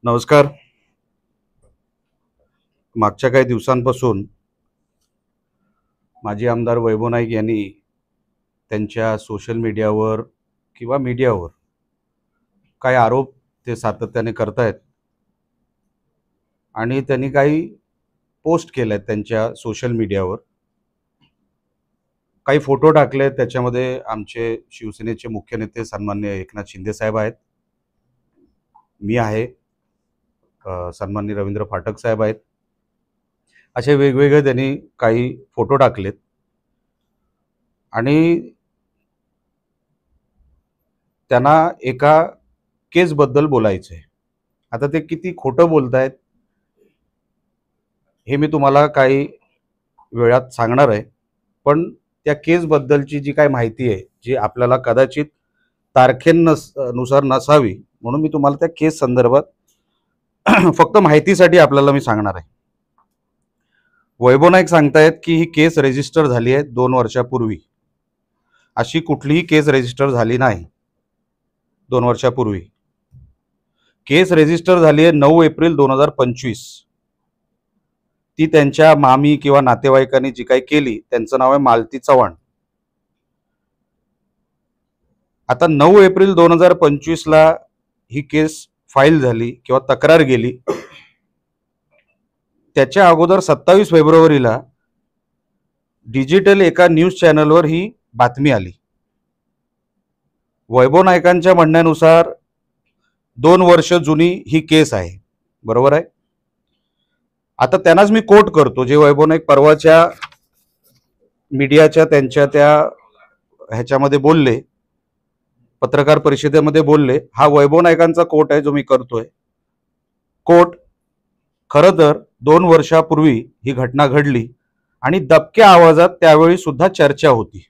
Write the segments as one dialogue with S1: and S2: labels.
S1: नमस्कार. मागच्या काही दिवसांपासून माजी आमदार वैभव नाईक यांनी त्यांच्या सोशल मीडियावर किंवा मीडियावर काही आरोप ते सातत्याने करतायत आणि त्यांनी काही पोस्ट केलेत त्यांच्या सोशल मीडियावर. काही फोटो टाकलेत, त्याच्यामध्ये आमचे शिवसेनेचे मुख्य नेते सन्माननीय एकनाथ शिंदे साहेब आहेत, मी आहे, सन्माननीय रवींद्र फाटक साहेब आहेत. असे वेगवेगळे त्यांनी काही फोटो टाकलेत आणि त्यांना एका केसबद्दल बोलायचं आहे. आता ते किती खोटं बोलतायत हे मी तुम्हाला काही वेळात सांगणार आहे, पण त्या केसबद्दलची जी काही माहिती आहे, जी आपल्याला कदाचित तारखेनुसार नसावी, म्हणून मी तुम्हाला त्या केस संदर्भात फक्त माहितीसाठी आपल्याला मी सांगणार आहे. वैभव नाईक सांगतायत की ही केस रजिस्टर झाली आहे 2 वर्षापूर्वी. अशी कुठलीही केस रजिस्टर झाली नाही. 2 वर्षापूर्वी केस रजिस्टर झाली आहे 9 एप्रिल 2025. ती त्यांच्या मामी किंवा नातेवाईकांनी जी काही केली, त्यांचं नाव आहे मालती चव्हाण. आता 9 एप्रिल 2025 ला ही केस फाईल झाली किंवा तक्रार गेली. त्याच्या अगोदर 27 फेब्रुवारीला डिजिटल एका न्यूज चॅनलवर ही बातमी आली. वैभव नाईकांच्या म्हणण्यानुसार 2 वर्ष जुनी ही केस आहे, बरोबर आहे. आता त्यांनाच मी कोट करतो, जे वैभव नाईक परवाच्या मीडियाच्या त्यांच्या त्या ह्याच्यामध्ये बोलले, पत्रकार परिषदेमध्ये बोलले. हा वैभव नाईकांचा कोट आहे जो मी करतोय. कोट, खरं तर 2 वर्षापूर्वी ही घटना घडली आणि दबक्या आवाजात त्यावेळी सुद्धा चर्चा होती.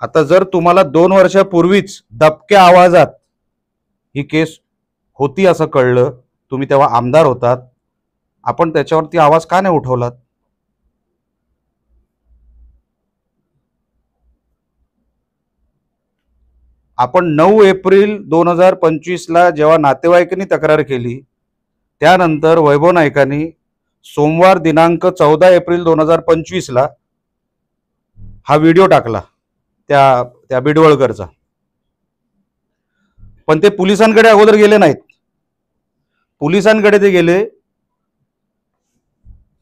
S1: आता जर तुम्हाला 2 वर्षापूर्वीच दबक्या आवाजात ही केस होती असं कळलं, तुम्ही तेव्हा आमदार होतात, आपण त्याच्यावरती आवाज का नाही उठवलात? आपण 9 एप्रिल 2025 ला जेव्हा नातेवाईकांनी तक्रार केली, त्यानंतर वैभव नाईकांनी सोमवार दिनांक 14 एप्रिल 2025 ला हा व्हिडिओ टाकला त्या बिडवळकरचा. पण ते पोलिसांकडे अगोदर गेले नाहीत. पोलिसांकडे ते गेले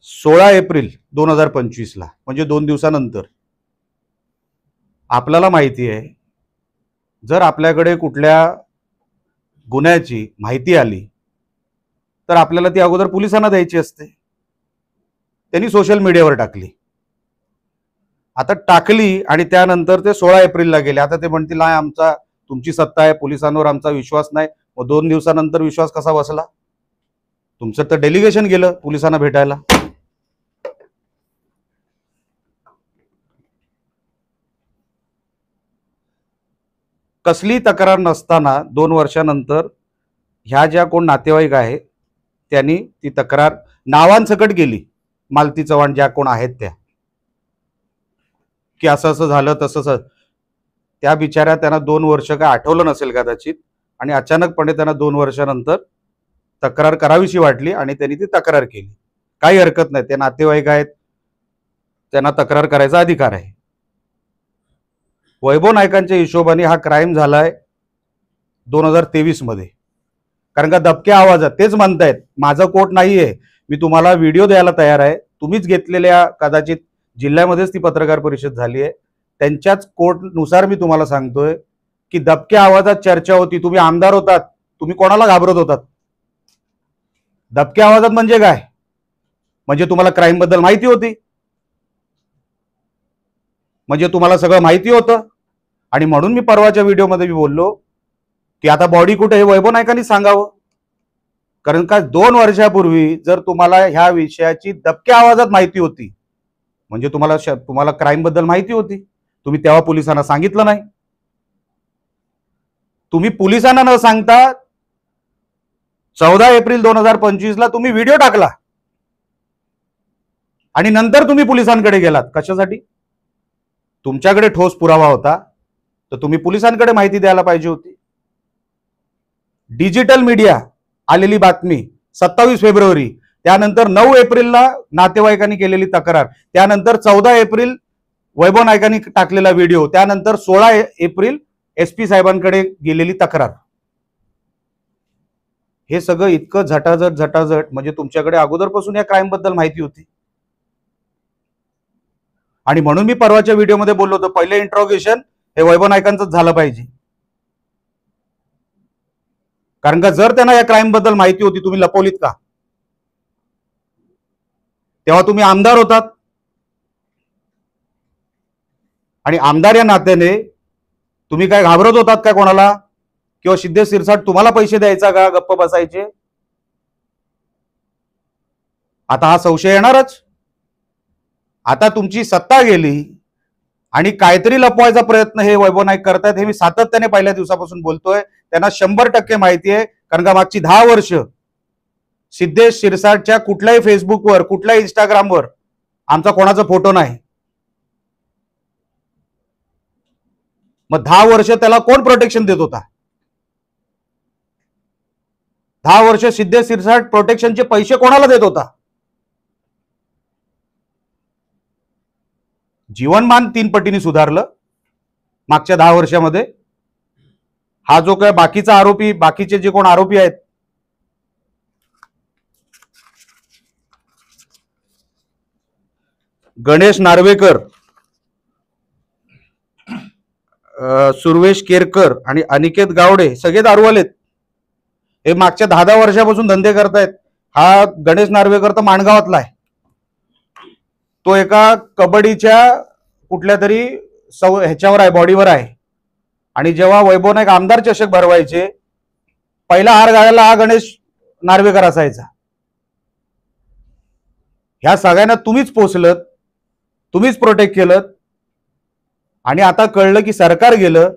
S1: 16 एप्रिल 2025 ला, म्हणजे 2 दिवसानंतर. आपल्याला माहिती आहे, जर आपल्याकडे कुठल्या गुन्ह्याची माहिती आली तर आपल्याला ती अगोदर पोलिसांना द्यायची असते. त्यांनी सोशल मीडियावर टाकली. आता टाकली आणि त्यानंतर ते 16 एप्रिलला गेले. आता ते म्हणतील नाही, आमचा तुमची सत्ता आहे, पोलिसांवर आमचा विश्वास नाही. मग 2 दिवसानंतर विश्वास कसा बसला? तुमचं तर डेलिगेशन गेलं पोलिसांना भेटायला. कसली तक्रार नसताना 2 वर्षानंतर ह्या ज्या कोण नातेवाईक आहे त्यांनी ती तक्रार नावांसकट गेली, मालती चव्हाण ज्या कोण आहेत त्या, की असं असं झालं तसं. त्या बिचाऱ्या, त्यांना 2 वर्ष काय आठवलं नसेल कदाचित, आणि अचानकपणे त्यांना 2 वर्षानंतर तक्रार करावीशी वाटली आणि त्यांनी ती तक्रार केली. काही हरकत नाही, ते नातेवाईक आहेत, त्यांना तक्रार करायचा अधिकार आहे. वैभव नाईकांच्या हिशोबाने हा क्राईम झालाय 2023 मध्ये. कारण का दबक्या आवाजात तेच म्हणतायत, माझा कोट नाहीये, मी तुम्हाला व्हिडिओ द्यायला तयार आहे. तुम्हीच घेतलेल्या, कदाचित जिल्ह्यामध्येच ती पत्रकार परिषद झाली आहे, त्यांच्याच कोर्टनुसार मी तुम्हाला सांगतोय की दबक्या आवाजात चर्चा होती. तुम्ही आमदार होतात, तुम्ही कोणाला घाबरत होतात? दबक्या आवाजात म्हणजे काय? म्हणजे तुम्हाला क्राईम बद्दल माहिती होती, म्हणजे तुम्हाला सगळं माहिती होतं. आणि म्हणून मी परवाच्या व्हिडिओमध्ये मी बोललो की आता बॉडी कुठे हे वैभव नाईकांनी सांगावं. कारण का 2 वर्षापूर्वी जर तुम्हाला ह्या विषयाची दबक्या आवाजात माहिती होती, म्हणजे तुम्हाला क्राईम बद्दल माहिती होती, तुम्ही तेव्हा पोलिसांना सांगितलं नाही. तुम्ही पोलिसांना न सांगता 14 एप्रिल 2025 ला तुम्ही व्हिडिओ टाकला आणि नंतर तुम्ही पोलिसांकडे गेलात. कशासाठी? तुमच्याकडे ठोस पुरावा होता, तर तुम्ही पोलिसांकडे माहिती द्यायला पाहिजे होती. डिजिटल मीडिया आलेली बातमी 27 फेब्रुवारी, त्यानंतर 9 एप्रिलला नातेवाईकांनी केलेली तक्रार, त्यानंतर 14 एप्रिल वैभव नाईकांनी टाकलेला व्हिडिओ, त्यानंतर 16 एप्रिल SP साहेबांकडे गेलेली तक्रार. हे सगळं इतकं झटाझट म्हणजे तुमच्याकडे अगोदरपासून या क्राईम बद्दल माहिती होती. आणि म्हणून मी परवाच्या व्हिडिओमध्ये बोललो होतो, पहिले इंट्रोगेशन हे वैभव नाईकांचंच झालं पाहिजे. कारण का जर त्यांना या क्राईम बद्दल माहिती होती, तुम्ही लपवलीत का? तेव्हा तुम्ही आमदार होतात आणि आमदार या नात्याने तुम्ही काय घाबरत होतात का कोणाला? किंवा सिद्धेश शिरसाट तुम्हाला पैसे द्यायचा का गप्प बसायचे? आता हा संशय येणारच. आता तुमची सत्ता गेली आणि काहीतरी लपवायचा प्रयत्न हे वैभव नाईक करतात, हे मी सातत्याने पहिल्या दिवसापासून बोलतोय. त्यांना 100% माहिती आहे. कारण का मागची 10 वर्ष सिद्धेश शिरसाटच्या कुठल्याही फेसबुकवर, कुठल्याही इंस्टाग्रामवर आमचा कोणाचा फोटो नाही. मग 10 वर्ष त्याला कोण प्रोटेक्शन देत होता? 10 वर्ष सिद्धेश शिरसाट प्रोटेक्शनचे पैसे कोणाला देत होता? जीवनमान 3 पटीने सुधारलं मागच्या 10 वर्षामध्ये. हा जो काय बाकीचा आरोपी, बाकीचे जे कोण आरोपी आहेत, गणेश नार्वेकर, सुर्वेश केरकर आणि अनिकेत गावडे सगळे दारूवालेत. हे मागच्या 10 वर्षापासून धंदे करतायत. हा गणेश नार्वेकर तर माणगावातला आहे. तो एका कबड्डीच्या कुठल्या तरी ह्याच्यावर आहे, बॉडीवर आहे. आणि जेव्हा वैभव नाईक आमदार चषक भरवायचे, पहिला हार घालायला हा गणेश नार्वेकर असायचा. ह्या सगळ्यांना तुम्हीच पोचलत, तुम्हीच प्रोटेक्ट केलं. आणि आता कळलं की सरकार गेलं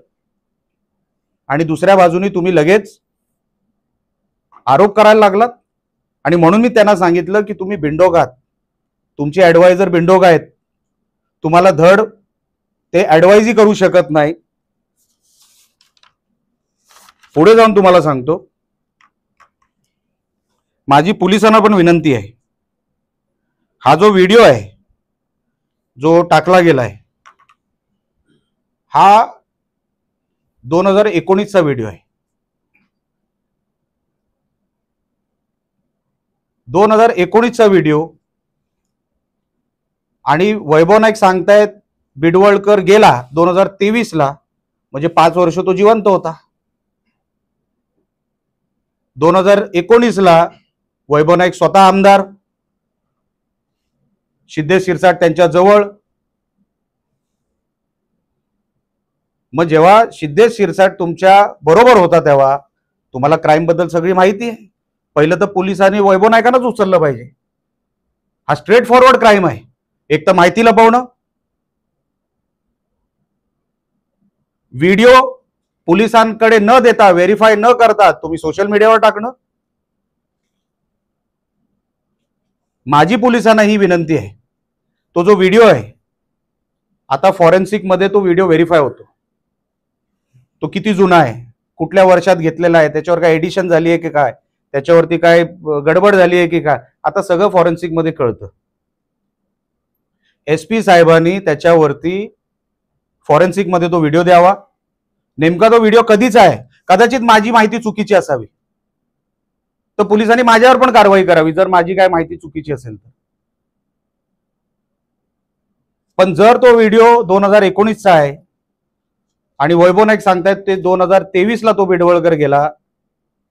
S1: आणि दुसऱ्या बाजूनी तुम्ही लगेच आरोप करायला लागलात. आणि म्हणून मी त्यांना सांगितलं की तुम्ही बिंडोग आहात, तुमचे ऍडवायझर बिंडोग आहेत, तुम्हाला धड ते ऍडवाइजही करू शकत नाही. पुढे जाऊन तुम्हाला सांगतो, माझी पोलिसांना पण विनंती आहे. हा जो व्हिडिओ आहे जो टाकला गेलाय, हा 2019चा व्हिडिओ आहे. 2019चा व्हिडिओ. आणि वैभव नाईक सांगतायत बिडवळकर गेला 2023ला, म्हणजे 5 वर्ष तो जिवंत होता. 2019ला वैभव नाईक स्वतः आमदार, सिद्धेश शिरसाट त्यांच्या जवळ. मग जेव्हा सिद्धेश शिरसाट तुमच्या बरोबर होता तेव्हा तुम्हाला क्राईम बद्दल सगळी माहिती आहे. पहिलं तर पोलिसांनी वैभव नाईकांनाच उचललं पाहिजे. हा स्ट्रेट फॉरवर्ड क्राईम आहे. एक तर माहिती लपवणं, व्हिडिओ पोलिसांकडे न देता, व्हेरीफाय न करता तुम्ही सोशल मीडियावर टाकणं. माझी पोलिसांना ही विनंती आहे, तो जो व्हिडिओ आहे आता फॉरेन्सिक मध्ये तो व्हिडिओ व्हेरीफाय होतो. तो किती जुना आहे, कुठल्या वर्षात घेतलेला आहे, त्याच्यावर काय एडिशन झाली आहे की काय, त्याच्यावरती काय गडबड झाली आहे की काय, आता सगळं फॉरेन्सिक मध्ये कळतं. SP साहेबांनी त्याच्यावरती फॉरेन्सिक मध्ये तो व्हिडिओ द्यावा. नेमका तो व्हिडिओ कधीचा आहे, कदाचित माझी माहिती चुकीची असावी, तर पोलिसांनी माझ्यावर पण कारवाई करावी जर माझी काय माहिती चुकीची असेल तर. पण जर तो व्हिडिओ 2019चा आहे आणि वैभव नाईक सांगतायत ते 2023ला तो बिडवळकर गेला,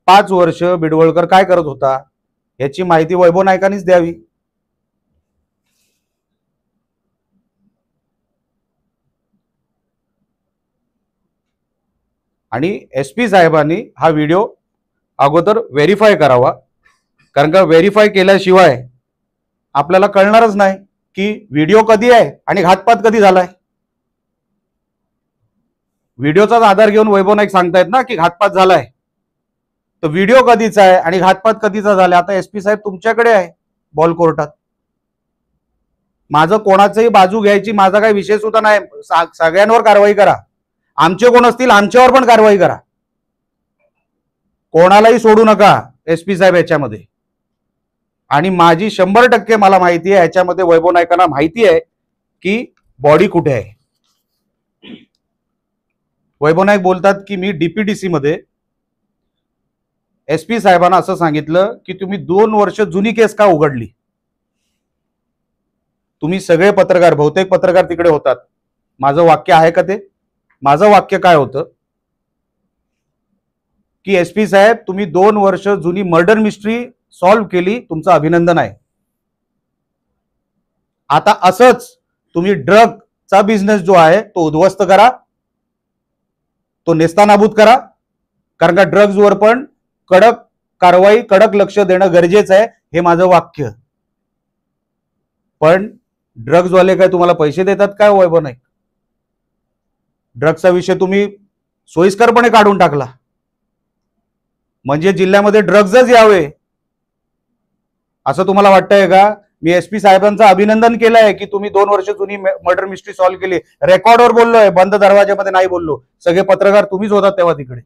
S1: 5 वर्ष बिडवळकर काय करत होता याची माहिती वैभव नाईकांनीच द्यावी. आणि SP साहेबांनी हा व्हिडिओ अगोदर व्हेरीफाय करावा. कारण का व्हेरीफाय केल्याशिवाय आपल्याला कळणारच नाही की व्हिडिओ कधी आहे आणि घातपात कधी झालाय. व्हिडिओचाच आधार घेऊन वैभव नाईक सांगतायत ना की घातपात झालाय, तर व्हिडिओ कधीचा आहे आणि घातपात कधीचा झाला. आता SP साहेब तुमच्याकडे आहे बॉल कोर्टात. माझं कोणाचंही बाजू घ्यायची माझा काही विषय सुद्धा नाही. सगळ्यांवर कारवाई करा. आमचे कोण असतील आमच्यावर पण कारवाई करा, कोणालाही सोडू नका एसपी साहेब याच्यामध्ये. आणि माझी 100% मला माहिती आहे याच्यामध्ये वैभव नाईकांना माहिती आहे की बॉडी कुठे आहे. वैभव नाईक बोलतात की मी डीपीडीसी मध्ये एसपी साहेबांना असं सांगितलं की तुम्ही 2 वर्ष जुनी केस का उघडली. तुम्ही सगळे पत्रकार, बहुतेक पत्रकार तिकडे होतात. माझं वाक्य आहे का ते? माझं वाक्य काय होतं की एसपी साहेब तुम्ही 2 वर्ष जुनी मर्डर मिस्ट्री सॉल्व्ह केली, तुमचं अभिनंदन आहे. आता असंच तुम्ही ड्रगचा बिझनेस जो आहे तो उद्ध्वस्त करा, तो नेस्तानाबूत करा. कारण का ड्रग्जवर पण कडक कारवाई, कडक लक्ष देणं गरजेचं आहे, हे माझं वाक्य. पण ड्रग्जवाले काय तुम्हाला पैसे देतात काय वैभव नाईक? ड्रग्सचा विषय तुम्ही सोयीस्करपणे काढून टाकला, म्हणजे जिल्ह्यामध्ये ड्रग्जच यावे असं तुम्हाला वाटतंय का? मी एसपी साहेबांचं अभिनंदन केलंय की तुम्ही 2 वर्ष जुनी मर्डर मिस्ट्री सॉल्व्ह केली. रेकॉर्डवर बोललोय, बंद दरवाज्यामध्ये नाही बोललो. सगळे पत्रकार तुम्हीच होतात तेव्हा तिकडे.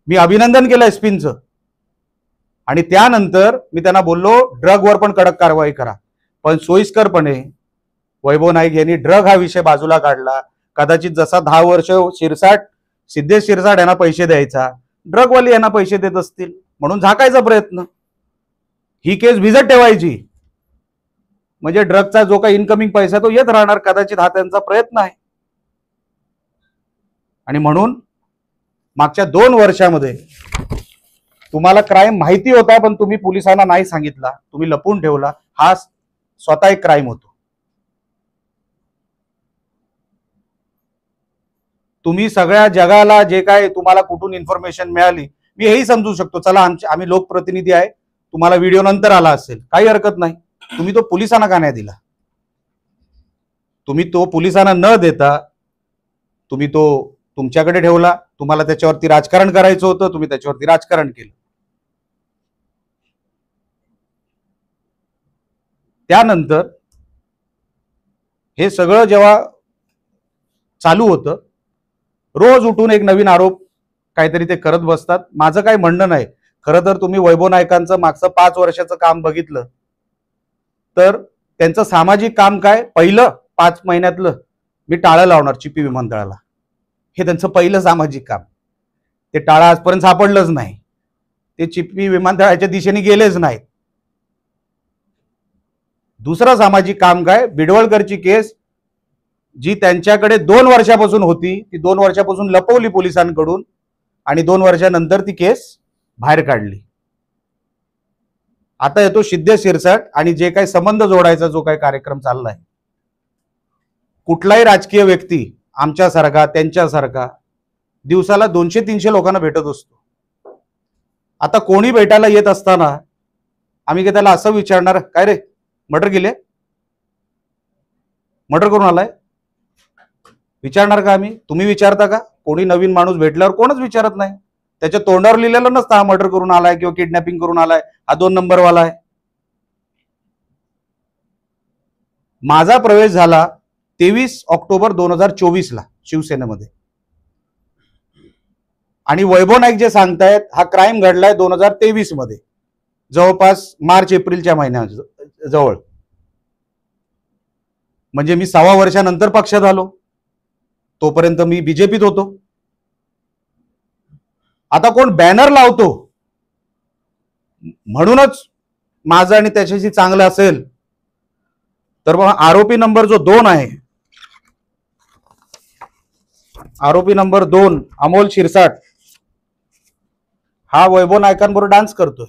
S1: मी अभिनंदन केलं एसपींचं आणि त्यानंतर मी त्यांना बोललो ड्रगवर पण कडक कारवाई करा. पण सोयीस्करपणे वैभव नाईक यांनी ड्रग हा विषय बाजूला काढला. कदाचित जसा 10 वर्ष सिद्धेश शिरसाट यांना पैसे द्यायचा, ड्रगवाले यांना पैसे देत असतील म्हणून झाकायचा प्रयत्न, ही केस भिजत ठेवायची, म्हणजे ड्रगचा जो काही इनकमिंग पैसा तो येत राहणार. कदाचित हा त्यांचा प्रयत्न आहे. आणि म्हणून मागच्या 2 वर्षामध्ये तुम्हाला क्राईम माहिती होता पण तुम्ही पोलिसांना नाही सांगितला, तुम्ही लपून ठेवला. हा स्वतः एक क्राईम होतो. तुम्ही सगळ्या जगाला जे काय तुम्हाला कुठून इन्फॉर्मेशन मिळाली, मी हेही समजू शकतो, चला आम्ही लोकप्रतिनिधी आहे, तुम्हाला व्हिडिओ नंतर आला असेल, काही हरकत नाही. तुम्ही तो पोलिसांना का नाही दिला? तुम्ही तो पोलिसांना न देता तुम्ही तो तुमच्याकडे ठेवला. तुम्हाला त्याच्यावरती राजकारण करायचं होतं, तुम्ही त्याच्यावरती राजकारण केलं. त्यानंतर हे सगळं जेव्हा चालू होतं, रोज उठून एक नवीन आरोप काहीतरी ते करत बसतात. माझं काही म्हणणं नाही. खरं तर तुम्ही वैभव नाईकांचं मागचं 5 वर्षाचं काम बघितलं तर त्यांचं सामाजिक काम काय, पहिलं 5 महिन्यातलं मी टाळं लावणार चिपी विमानतळाला, हे त्यांचं पहिलं सामाजिक काम. ते टाळं आजपर्यंत सापडलंच नाही. ते चिपी विमानतळाच्या दिशेने गेलेच नाहीत. दुसरं सामाजिक काम काय, बिडवळकरची केस जी त्यांच्याकडे 2 वर्षापासून होती, ती 2 वर्षापासून लपवली पोलिसांकडून आणि 2 वर्षानंतर ती केस बाहेर काढली. आता येतो सिद्धेश शिरसाट आणि जे काही संबंध जोडायचा जो काही कार्यक्रम चाललाय. कुठलाही राजकीय व्यक्ती आमच्यासारखा त्यांच्यासारखा दिवसाला 200-300 लोकांना भेटत असतो. आता कोणी भेटायला येत असताना आम्ही त्याला असं विचारणार, काय रे मर्डर केले, मर्डर करून आलाय, विचारणार का आम्ही? तुम्ही विचारता का? कोणी नवीन माणूस भेटल्यावर कोणच विचारत नाही. त्याच्या तोंडावर लिहिलेलं नसतं हा मर्डर करून आलाय किंवा किडनॅपिंग करून आलाय, हा 2 नंबरवाला आहे. माझा प्रवेश झाला 23 ऑक्टोबर 2024 ला शिवसेनेमध्ये. आणि वैभव नाईक जे सांगतायत हा क्राईम घडलाय 2023 मध्ये, जवळपास मार्च एप्रिलच्या महिन्यात जवळ. म्हणजे मी 6 वर्षानंतर पक्षात आलो, तोपर्यंत मी बीजेपीत होतो. आता कोण बॅनर लावतो म्हणूनच माझं आणि त्याच्याशी चांगलं असेल तर मग आरोपी नंबर जो 2 आहे, आरोपी नंबर 2 अमोल शिरसाट, हा वैभव नाईकांबरोबर डान्स करतोय.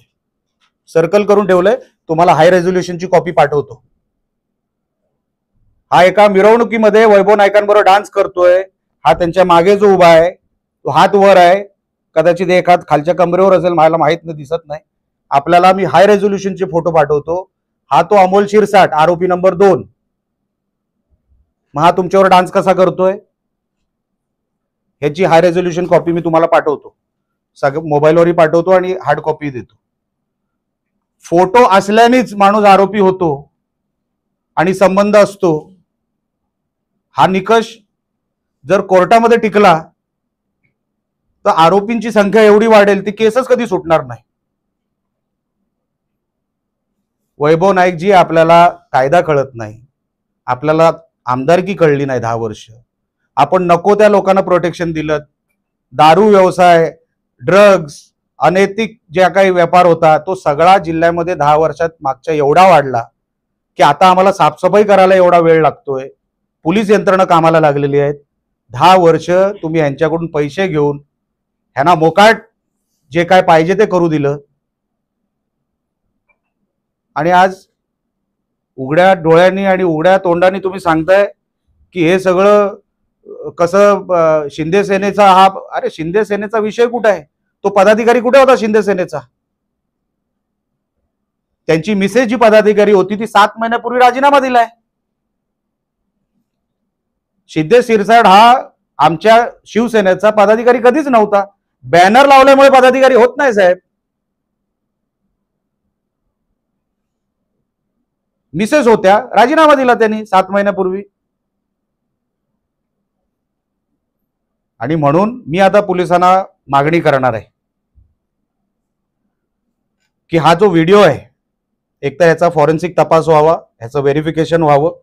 S1: सर्कल करून ठेवलंय, तुम्हाला हाय रेझोल्युशनची कॉपी पाठवतो. हा एका मिरवणुकीमध्ये वैभव नाईकांबरोबर डान्स करतोय. हा त्यांच्या मागे जो उभा आहे तो हात वर आहे, कदाचित एक हात खालच्या कमरेवर असेल, मला माहित नाही, दिसत नाही आपल्याला. मी हाय रेझोल्युशनचे फोटो पाठवतो. हा तो अमोल शिरसाट, आरोपी नंबर 2. मग हा तुमच्यावर डान्स कसा करतोय ह्याची हाय रेझोल्युशन कॉपी मी तुम्हाला पाठवतो, सगळं मोबाईलवरही पाठवतो आणि हार्ड कॉपी देतो. फोटो असल्यानेच माणूस आरोपी होतो आणि संबंध असतो हा निकष जर कोर्टामध्ये टिकला तर आरोपींची संख्या एवढी वाढेल ती केसच कधी सुटणार नाही. वैभव नाईक जी, आपल्याला कायदा कळत नाही, आपल्याला आमदारकी कळली नाही 10 वर्ष, आपण नको त्या लोकांना प्रोटेक्शन दिलं. दारू व्यवसाय, ड्रग्ज, अनैतिक ज्या काही व्यापार होता तो सगळा जिल्ह्यामध्ये 10 वर्षात मागच्या एवढा वाढला की आता आम्हाला साफसफाई करायला एवढा वेळ लागतोय. पोलीस यंत्रणा कामाला लागलेली आहेत. 10 वर्ष तुम्ही यांच्याकडून पैसे घेऊन ह्यांना मोकाट जे काय पाहिजे ते करू दिलं आणि आज उघड्या डोळ्यांनी आणि उघड्या तोंडाने तुम्ही सांगताय की हे सगळं कसं शिंदे सेनेचा हा. अरे शिंदे सेनेचा विषय कुठे आहे? तो पदाधिकारी कुठे होता शिंदे सेनेचा? त्यांची मिसेस जी पदाधिकारी होती ती 7 महिन्यापूर्वी राजीनामा दिलाय. शिंदे शिरसाट हा आमच्या शिवसेनेचा पदाधिकारी कधीच नव्हता. बॅनर लावल्यामुळे पदाधिकारी होत नाही साहेब. मिसेस होत्या, राजीनामा दिला त्यांनी 7 महिन्यापूर्वी. आणि म्हणून मी आता पोलिसांना मागणी करणार आहे की हा जो व्हिडिओ आहे एक तर याचा फॉरेन्सिक तपास व्हावा, याचं व्हेरिफिकेशन व्हावं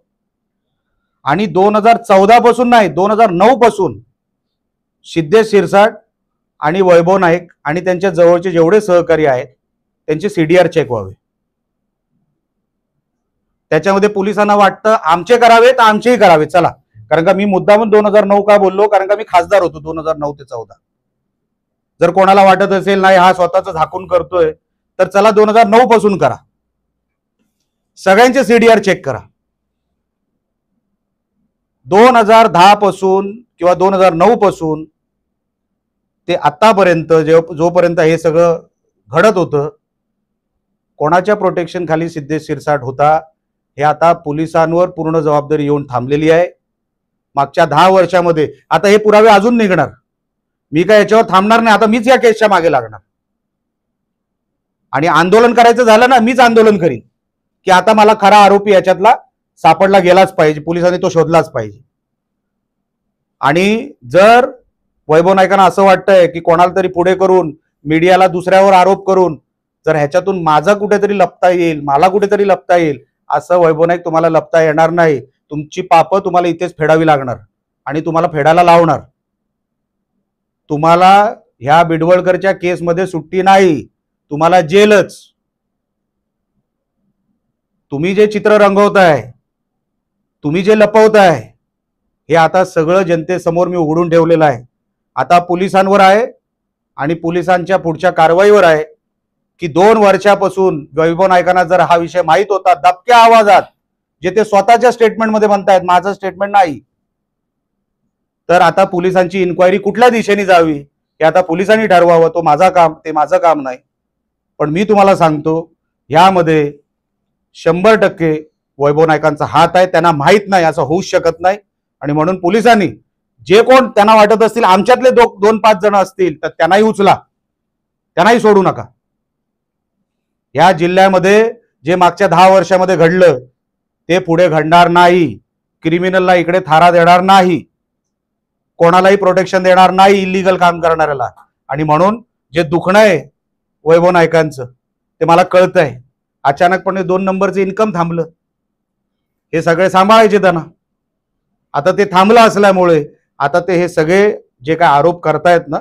S1: आणि 2014 पासून नाही 2009 पासून सिद्धेश शिरसाट आणि वैभव नाईक आणि त्यांच्या जवळचे जेवढे सहकारी आहेत त्यांचे सीडीआर चेक व्हावे. त्याच्यामध्ये पोलिसांना वाटतं आमचे करावे तर आमचेही करावे. चला, कारण का मी मुद्दामून 2009 का बोललो, कारण का मी खासदार होतो 2009 ते 14. जर कोणाला वाटत असेल नाही हा स्वतःच झाकून करतोय तर चला 2009 पासून करा, सगळ्यांचे सीडीआर चेक करा. 2010 पासून किंवा 2009 पासून ते आतापर्यंत जोपर्यंत हे सगळं घडत होतं कोणाच्या प्रोटेक्शन खाली सिद्धेश शिरसाट होता हे आता पोलिसांवर पूर्ण जबाबदारी येऊन थांबलेली आहे. मागच्या 10 वर्षामध्ये आता हे पुरावे अजून निघणार. मी काय याच्यावर थांबणार नाही. आता मीच या केसच्या मागे लागणार आणि आंदोलन करायचं झालं ना मीच आंदोलन करीन की आता मला खरा आरोपी याच्यातला सापडला गेलाच पाहिजे, पोलिसांनी तो शोधलाच पाहिजे. आणि जर वैभव नाईकांना असं वाटतंय की कोणाला तरी पुढे करून मीडियाला दुसऱ्यावर आरोप करून जर ह्याच्यातून माझा कुठेतरी लपता येईल, मला कुठेतरी लपता येईल, असं वैभव नाईक तुम्हाला लपता येणार नाही. तुमची पापं तुम्हाला इथेच फेडावी लागणार आणि तुम्हाला फेडायला लावणार. तुम्हाला ह्या बिडवळकरच्या केसमध्ये सुट्टी नाही, तुम्हाला जेलच. तुम्ही जे चित्र रंगवताय, तुम्ही जे लपवताय हे आता सगळं जनतेसमोर मी उघडून ठेवलेलं आहे. आता पोलिसांवर आहे आणि पोलिसांच्या पुढच्या कारवाईवर आहे की 2 वर्षापासून वैभव नाईकांना जर हा विषय माहित होता दबक्या आवाजात, जे ते स्वतःच्या स्टेटमेंटमध्ये म्हणतायत, माझं स्टेटमेंट नाही, तर आता पोलिसांची इन्क्वायरी कुठल्या दिशेने जावी हे आता पोलिसांनी ठरवावं. तो माझा काम, ते माझं काम नाही. पण मी तुम्हाला सांगतो ह्यामध्ये 100% वैभव नाईकांचा हात आहे. त्यांना माहित नाही असं होऊच शकत नाही. आणि म्हणून पोलिसांनी जे कोण त्यांना वाटत असतील आमच्यातले 2-5 जण असतील तर त्यांनाही उचला, त्यांनाही सोडू नका. या जिल्ह्यामध्ये जे मागच्या 10 वर्षामध्ये घडलं ते पुढे घडणार नाही. क्रिमिनलला इकडे थारा देणार नाही, कोणालाही प्रोटेक्शन देणार नाही इलिगल काम करणाऱ्याला. आणि म्हणून जे दुखणं आहे वैभव नाईकांचं ते मला कळतंय. अचानकपणे 2 नंबरचं इन्कम थांबलं, हे सगळे सांभाळायचे त्यांना. आता ते थांबलं असल्यामुळे आता ते हे सगळे जे काय आरोप करतायत ना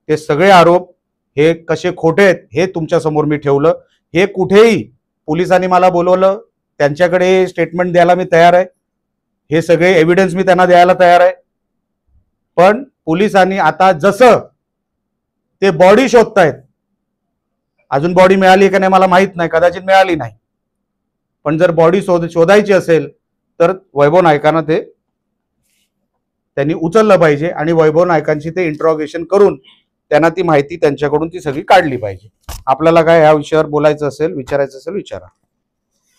S1: ते सगळे आरोप हे कसे खोटे आहेत हे तुमच्या समोर मी ठेवलं. हे कुठेही पोलिसांनी मला बोलवलं, त्यांच्याकडे स्टेटमेंट द्यायला मी तयार आहे, हे सगळे एव्हिडन्स मी त्यांना द्यायला तयार आहे. पण पोलिसांनी आता जसं ते बॉडी शोधतायत, अजून बॉडी मिळाली का नाही मला माहित नाही, कदाचित मिळाली नाही, पण जर बॉडी शोधायची असेल तर वैभव नाईकांना ते त्यांनी उचललं पाहिजे आणि वैभव नाईकांची ते इंट्रॉगेशन करून त्यांना ती माहिती त्यांच्याकडून ती सगळी काढली पाहिजे. आपल्याला काय या विषयावर बोलायचं असेल, विचारायचं असेल विचारा.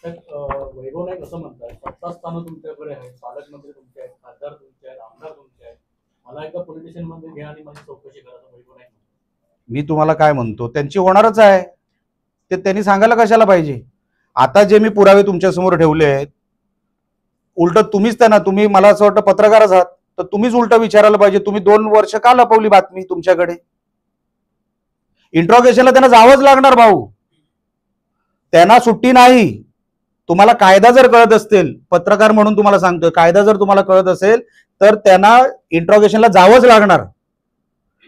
S2: वैभव नाईक असं म्हणतात सत्तास्थानं तुमच्याकडे आहेत, पालकमंत्री तुमचे आहेत, खासदार तुमचे आहेत, आमदार तुमचे आहेत, मला एका पोलीस स्टेशन मध्ये घ्या आणि माझी चौकशी करा. वैभव नाईक
S1: मी तुम्हाला काय म्हणतो त्यांची होणारच आहे, ते त्यांनी सांगायला कशाला पाहिजे. आता जे मी पुरावे तुमच्या समोर ठेवले आहेत उलट तुम्हीच त्यांना, तुम्ही मला असं वाटतं पत्रकारच आहात, तर तुम्हीच उलट विचारायला पाहिजे, तुम्ही 2 वर्ष का लपवली बातमी तुमच्याकडे? इंट्रोगेशनला त्यांना जावंच लागणार भाऊ, त्यांना सुट्टी नाही. तुम्हाला कायदा जर कळत असेल, पत्रकार म्हणून तुम्हाला सांगतोय, कायदा जर तुम्हाला कळत असेल तर त्यांना इंट्रोगेशनला जावंच लागणार.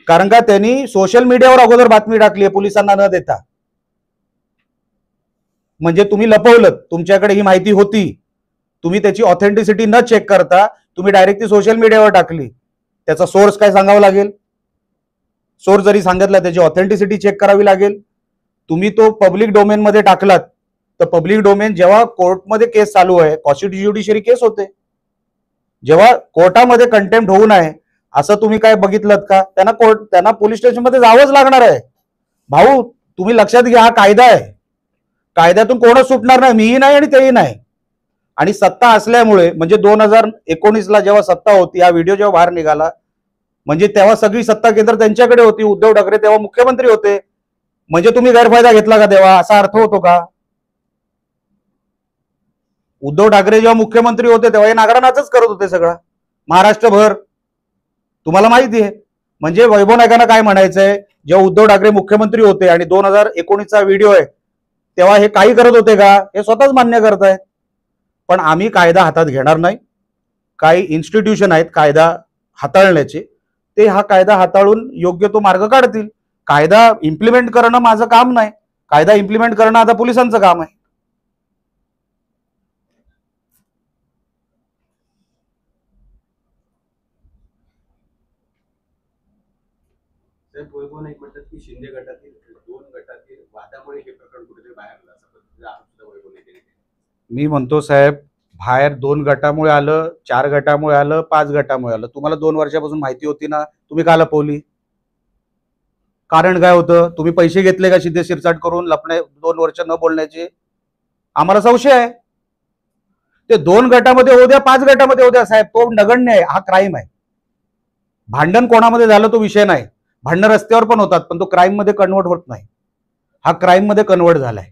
S1: कारण का त्यांनी सोशल मीडियावर अगोदर बातमी टाकली आहे पोलिसांना न देता. म्हणजे तुम्ही लपवलं, तुमच्याकडे ही माहिती होती, तुम्ही त्याची ऑथेंटिसिटी न चेक करता तुम्ही डायरेक्ट ती सोशल मीडियावर टाकली. त्याचा सोर्स काय सांगावा लागेल, सोर्स जरी सांगितला त्याची ऑथेंटिसिटी चेक करावी लागेल. तुम्ही तो पब्लिक डोमेन मध्ये टाकलात, तर पब्लिक डोमेन जेव्हा कोर्टमध्ये केस चालू आहे, कॉन्स्टिट्यूशन ज्युडिशरी केस होते, जेव्हा कोर्टामध्ये कंटेम्प्ट होऊ नये असं तुम्ही काय बघितलं का? त्यांना पोलीस स्टेशनमध्ये जावंच लागणार आहे भाऊ. तुम्ही लक्षात घ्या, हा कायदा आहे, कायद्यातून कोणच सुटणार नाही, मीही नाही आणि तेही नाही. आणि सत्ता असल्यामुळे, म्हणजे 2019ला जेव्हा सत्ता होती, हा व्हिडिओ जेव्हा बाहेर निघाला, म्हणजे तेव्हा सगळी सत्ता केंद्र त्यांच्याकडे होती. उद्धव ठाकरे तेव्हा मुख्यमंत्री होते. म्हणजे तुम्ही गैरफायदा घेतला का तेव्हा, असा अर्थ होतो का? उद्धव ठाकरे जेव्हा मुख्यमंत्री होते तेव्हा हे नागरानाच करत होते सगळं महाराष्ट्रभर, तुम्हाला माहिती आहे. म्हणजे वैभव नायकांना काय म्हणायचंय, जेव्हा उद्धव ठाकरे मुख्यमंत्री होते आणि 2019चा व्हिडिओ आहे तेव्हा हे काही करत होते का? हे स्वतःच मान्य करतायत. पण आम्ही कायदा हातात घेणार नाही. काही इन्स्टिट्यूशन आहेत कायदा हाताळण्याचे, ते हा कायदा हाताळून योग्य तो मार्ग काढतील. कायदा इम्प्लिमेंट करणं माझं काम नाही, कायदा इम्प्लिमेंट करणं आता पोलिसांचं काम आहे.
S3: वैभव नाईक म्हणतात की शिंदे गटातील 2 गटातील वादामुळे हे प्रकरण कुठेतरी बाहेर आलं, असं पद्धतीचा आरोप सुद्धा वैभव नाईक यांनी केला.
S1: मी म्हणतो साहेब, बाहेर 2 गटामुळे आलं, 4 गटामुळे आलं, 5 गटामुळे आलं, तुम्हाला 2 वर्षापासून माहिती होती ना, तुम्ही का लपवली? कारण काय होतं? तुम्ही पैसे घेतले का शिंदे शिरसाट करून लपणे, 2 वर्ष न बोलण्याचे? आम्हाला संशय आहे. ते 2 गटामध्ये होऊ द्या, 5 गटामध्ये होऊ द्या साहेब, तो नगण्य आहे, हा क्राईम आहे. भांडण कोणामध्ये झालं तो विषय नाही, भांडण रस्त्यावर पण होतात, पण तो क्राईम मध्ये कन्वर्ट होत नाही. हा क्राईम मध्ये कन्वर्ट झालाय.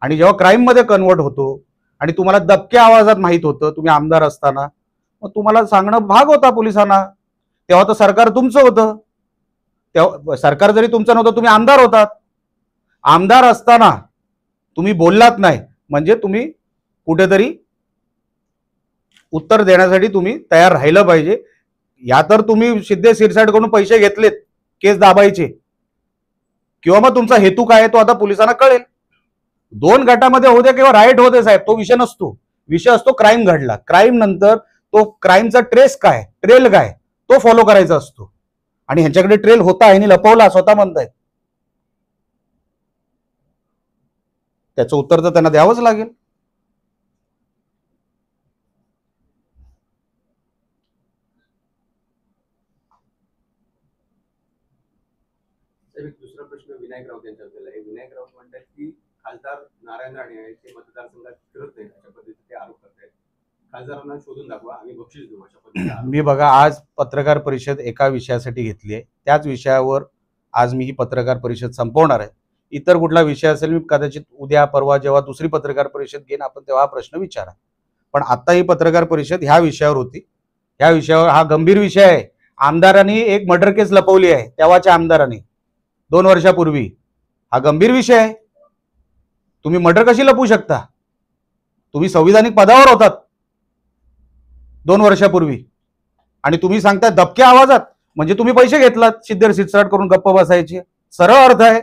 S1: आणि जेव्हा क्राईम मध्ये कन्वर्ट होतो आणि तुम्हाला दबक्या आवाजात माहित होतं, तुम्ही आमदार असताना, मग तुम्हाला सांगणं भाग होता पोलिसांना. तेव्हा तर सरकार तुमचं होतं, तेव्हा सरकार जरी तुमचं नव्हतं, तुम्ही आमदार होतात. आमदार असताना तुम्ही बोललात नाही म्हणजे तुम्ही कुठेतरी उत्तर देण्यासाठी तुम्ही तयार राहिलं पाहिजे. या तर तुम्ही शिंदे शिरसाटकडून पैसे घेतलेत केस दाबायचे, किंवा मग तुमचा हेतू काय तो आता पोलिसांना कळेल. 2 गटामध्ये होते किंवा राईट होते साहेब, तो विषय नसतो. विषय असतो क्राईम घडला, क्राईम नंतर तो क्राईमचा ट्रेस काय, ट्रेल काय, तो फॉलो करायचा असतो. आणि ह्यांच्याकडे ट्रेल होता, ह्यांनी लपवला, स्वतः म्हणतायत. त्याचं उत्तर तर त्यांना द्यावंच लागेल.
S3: एक दुसरा प्रश्न विनायक राऊत यांच्याबद्दल आहे. विनायक राऊत म्हणतात की खासदार नारायण राणे आहेत ते मतदारसंघात फिरत नाहीत, अशा पद्धतीचे ते आरोप करतायत. खासदारांना शोधून दाखवा, आम्ही बक्षीस देऊ, अशा पद्धतीने.
S1: मी बघा, आज पत्रकार परिषद एका विषयासाठी घेतली आहे, त्याच विषयावर आज मी ही पत्रकार परिषद संपवणार आहे. इतर कुठला विषय असेल मी कदाचित उद्या परवा जेव्हा दुसरी पत्रकार परिषद घेईन आपण तेव्हा हा प्रश्न विचारा. पण आता ही पत्रकार परिषद ह्या विषयावर होती. ह्या विषयावर, हा गंभीर विषय आहे. आमदारांनी एक मर्डर केस लपवली आहे, तेव्हाच्या आमदारांनी 2 वर्षापूर्वी. हा गंभीर विषय आहे. तुम्ही मर्डर कशी लपवू शकता? तुम्ही संविधानिक पदावर होतात 2 वर्षापूर्वी आणि तुम्ही सांगताय दबक्या आवाजात, म्हणजे तुम्ही पैसे घेतलात शिंदे शिरसाट करून गप्प बसायचे. सरळ अर्थ आहे.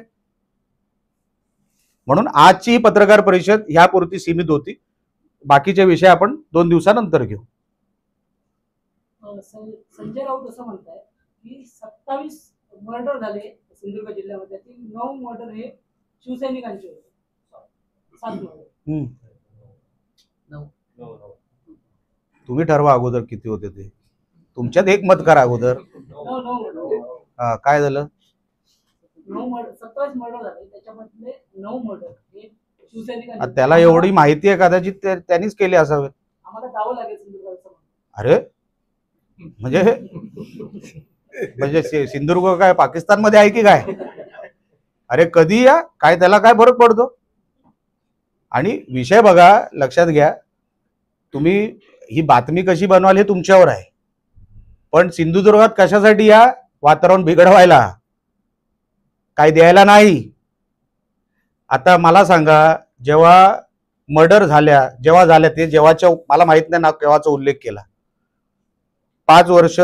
S1: म्हणून आजची ही पत्रकार परिषद ह्यापुरती सीमित होती. बाकीचे विषय आपण 2 दिवसानंतर घेऊ.
S4: संजय राऊत असं म्हणताय की 27 मर्डर झाले सिंधुदुर्ग जिल्ह्यामध्ये, 9 मर्डर हे शिवसैनिकांचे होते. 7 मर्डर.
S1: तुम्ही ठरवा अगोदर किती होते ते, तुमच्यात एक मत करा अगोदर.
S4: 9
S1: काय झालं?
S4: 9 मर्डर, 27 मर्डर झाले, त्याच्यामधले 9 मर्डर हे शिवसैनिकांचे.
S1: त्याला एवढी माहिती आहे, कदाचित त्यांनीच केले असावेत.
S4: आम्हाला जावं लागेल सिंधुदुर्गात.
S1: अरे म्हणजे सिंधुदुर्ग काय पाकिस्तान मध्ये आहे की काय? अरे कधी या काय, त्याला काय फरक पडतो? आणि विषय बघा, लक्षात घ्या, तुम्ही ही बातमी कशी बनवाल हे तुमच्यावर आहे, पण सिंधुदुर्गात कशासाठी या वातावरण बिघडवायला, काय द्यायला नाही. आता मला सांगा, जेव्हा मर्डर जेव्हा झाल्या ते जेव्हाच्या मला माहित नाही ना केव्हाचा उल्लेख केला, 5 वर्ष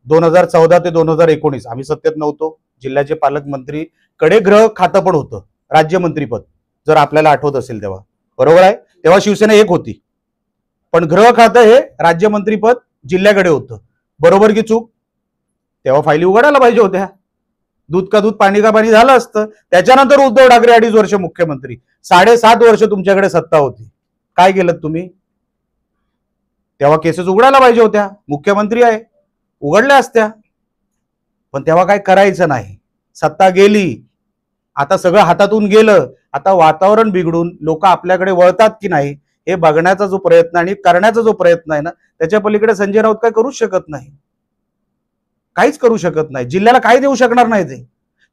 S1: 2014 ते 2019 आम्ही सत्तेत नव्हतो. जिल्ह्याचे पालकमंत्री कडे गृह खातं पण होतं, राज्यमंत्रीपद, जर आपल्याला आठवत असेल तेव्हा, बरोबर आहे. तेव्हा शिवसेना एक होती, पण गृह खातं हे राज्यमंत्रीपद जिल्ह्याकडे होतं, बरोबर की चूक? तेव्हा फायली उघडायला पाहिजे होत्या. दूध का दूध पाणी का पाणी झालं असतं. त्याच्यानंतर उद्धव ठाकरे 2.5 वर्ष मुख्यमंत्री, 7.5 वर्ष तुमच्याकडे सत्ता होती. काय केलं तुम्ही? तेव्हा केसेस उघडायला पाहिजे होत्या. मुख्यमंत्री आहे, उघडल्या असत्या, पण तेव्हा काय करायचं नाही. सत्ता गेली, आता सगळं हातातून गेलं. आता वातावरण बिघडून लोक आपल्याकडे वळतात की नाही हे बघण्याचा जो प्रयत्न आणि करण्याचा जो प्रयत्न आहे ना, त्याच्या पलीकडे संजय राऊत काय करूच शकत नाही, काहीच करू शकत नाही. जिल्ह्याला काय देऊ शकणार नाही.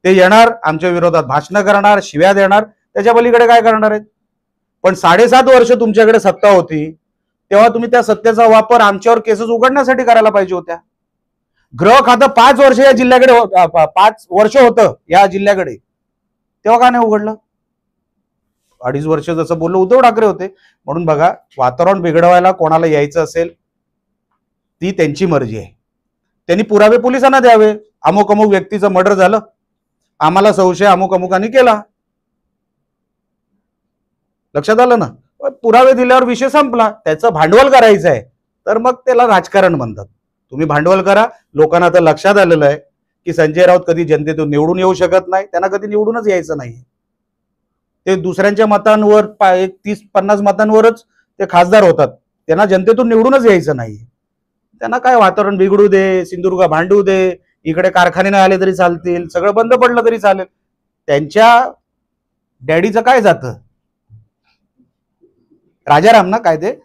S1: ते येणार, आमच्या विरोधात भाषणं करणार, शिव्या देणार, त्याच्या पलीकडे काय करणार आहेत. पण 7.5 वर्ष तुमच्याकडे सत्ता होती, तेव्हा तुम्ही त्या सत्तेचा वापर आमच्यावर केसेस उघडण्यासाठी करायला पाहिजे होत्या. गृह खातं 5 वर्ष या जिल्ह्याकडे 5 वर्ष होतं या जिल्ह्याकडे, तेव्हा का नाही उघडलं? 2.5 वर्ष जसं बोललो उद्धव ठाकरे होते. म्हणून बघा, वातावरण बिघडवायला कोणाला यायचं असेल ती त्यांची मर्जी आहे. त्यांनी पुरावे पोलिसांना द्यावे. अमुक अमुक व्यक्तीचं मर्डर झालं, आम्हाला संशय अमुक अमुकांनी केला, लक्षात आलं ना. पुरावे दिल्यावर विषय संपला. त्याचं भांडवल करायचं आहे तर मग त्याला राजकारण म्हणतात. तुम्ही भांडवल करा. लोकांना आता लक्षात आलेलं आहे की संजय राऊत कधी जनतेतून निवडून येऊ शकत नाही, त्यांना कधी निवडूनच यायचं नाही. ते दुसऱ्यांच्या मतांवर 30-50 मतांवरच ते खासदार होतात, त्यांना जनतेतून निवडूनच यायचं नाही. त्यांना काय वातावरण बिघडू दे, सिंधुदुर्ग भांडू दे, इकडे कारखाने नाही आले तरी चालतील, सगळं बंद पडलं तरी चालेल. त्यांच्या डॅडीचं काय जातं, राजाराम ना काय ते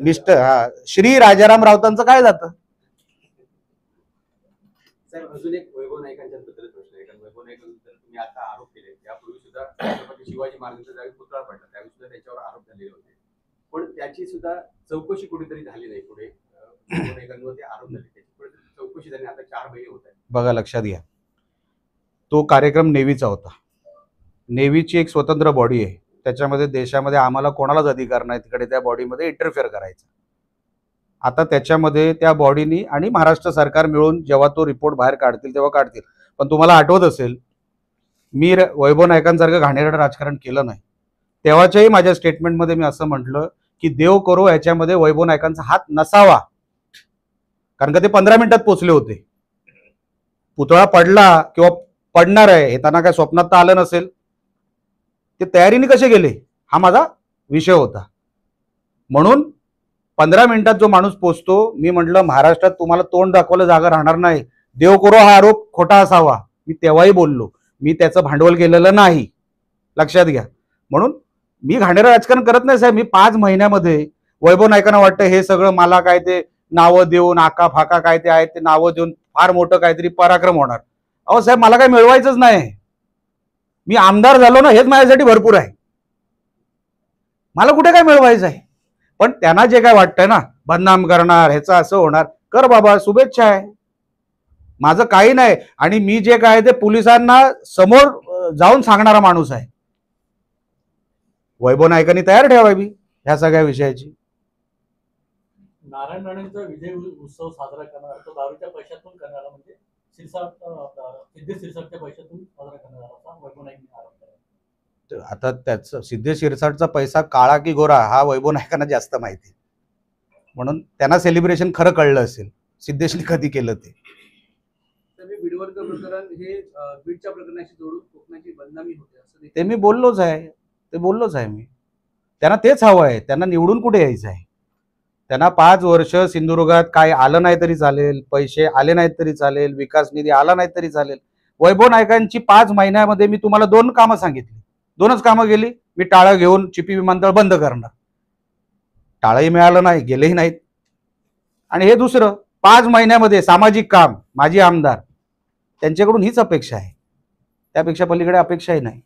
S1: मिस्टर श्री राजाराम राऊतांचं काय जातं.
S3: साहेब, अजून एक वैभव नाईकांच्याबद्दल प्रश्न आहे. कारण वैभव नाईकांबद्दल तुम्ही आता आरोप केले, यापूर्वी सुद्धा छत्रपती शिवाजी महाराजांच्या जागी पुतळा पडला, त्यावेळी सुद्धा त्याच्यावर आरोप झालेले होते, पण त्याची सुद्धा चौकशी कुठेतरी झाली नाही. पुढे वैभव नाईकांवरती आरोप झाले, त्याची कुठेतरी चौकशी झाली. आता 4 महिने होत आहेत.
S1: बघा, लक्षात घ्या, तो कार्यक्रम नेव्हीचा होता. नेव्हीची एक स्वतंत्र बॉडी आहे, त्याच्यामध्ये देशामध्ये आम्हाला कोणालाच अधिकार नाही तिकडे त्या बॉडीमध्ये इंटरफेअर करायचा. आता त्याच्यामध्ये त्या बॉडीनी आणि महाराष्ट्र सरकार मिळून जेव्हा तो रिपोर्ट बाहेर काढतील तेव्हा काढतील. पण तुम्हाला आठवत असेल, मी वैभव नाईकांसारखं घाणेरडं राजकारण केलं नाही. तेव्हाच्याही माझ्या स्टेटमेंटमध्ये मी असं म्हटलं की देव करो याच्यामध्ये वैभव नाईकांचा हात नसावा, कारण का ते 15 मिनिटात पोचले होते. पुतळा पडला किंवा पडणार आहे हे त्यांना काय स्वप्नात तर आलं नसेल. ते तयारीने कसे गेले हा माझा विषय होता. म्हणून 15 मिनिटात जो माणूस पोचतो, मी म्हटलं महाराष्ट्रात तुम्हाला तोंड दाखवायला जागा राहणार नाही, देव करो हा आरोप खोटा असावा. मी तेव्हाही बोललो, मी त्याचं भांडवल केलेलं नाही, लक्षात घ्या. म्हणून मी घाणेरडं राजकारण करत नाही साहेब. मी 5 महिन्यामध्ये वैभव नाईकांना वाटतं हे सगळं मला काय ते नावं देऊन आका फाका काय ते आहेत ते नावं देऊन फार मोठं काहीतरी पराक्रम होणार. अहो साहेब, मला काय मिळवायचंच नाही. मी आमदार झालो ना, हेच माझ्यासाठी भरपूर आहे. मला कुठे काय मिळवायचं आहे. पण त्यांना जे काय वाटतंय ना, बदनाम करणार, ह्याचं असं होणार, कर बाबा, शुभेच्छा आहे, माझं काही नाही. आणि मी जे काय ते पोलिसांना समोर जाऊन सांगणारा माणूस आहे. वैभव नाईकांनी तयार ठेवावी ह्या सगळ्या विषयाची.
S2: नारायण राणेंचा विजय उत्सव साजरा करणार, तो दारूच्या पैशातून करणारा, म्हणजे सिद्धेश शिरसाटच्या पैशातून साजरा करणारा असा वैभव नाईक आरोप केला.
S1: आता त्याचं सिद्धेश शिरसाटचा पैसा काळा की गोरा हा वैभव नाईकांना जास्त माहिती, म्हणून त्यांना सेलिब्रेशन खरं कळलं असेल सिद्धेशने कधी केलं ते.
S5: बीडवरकर प्रकरण हे बीडच्या प्रकरणाशी जोडून कोकणाची बदनामी होते असं
S1: ते मी बोललोच आहे मी. त्यांना तेच हवं आहे, त्यांना निवडून कुठे यायचं आहे. त्यांना 5 वर्ष सिंधुदुर्गात काय आलं नाही तरी चालेल, पैसे आले नाहीत तरी चालेल, विकास निधी आला नाही तरी चालेल. वैभव नाईकांची 5 महिन्यामध्ये मी तुम्हाला 2 कामं सांगितली, 2च कामं गेली. मी टाळं घेऊन चिपी विमानतळ बंद करणार, टाळंही मिळालं नाही, गेलेही नाहीत. आणि हे दुसरं 5 महिन्यामध्ये सामाजिक काम, माझी आमदार, त्यांच्याकडून हीच अपेक्षा आहे, त्यापेक्षा पलीकडे अपेक्षाही नाही.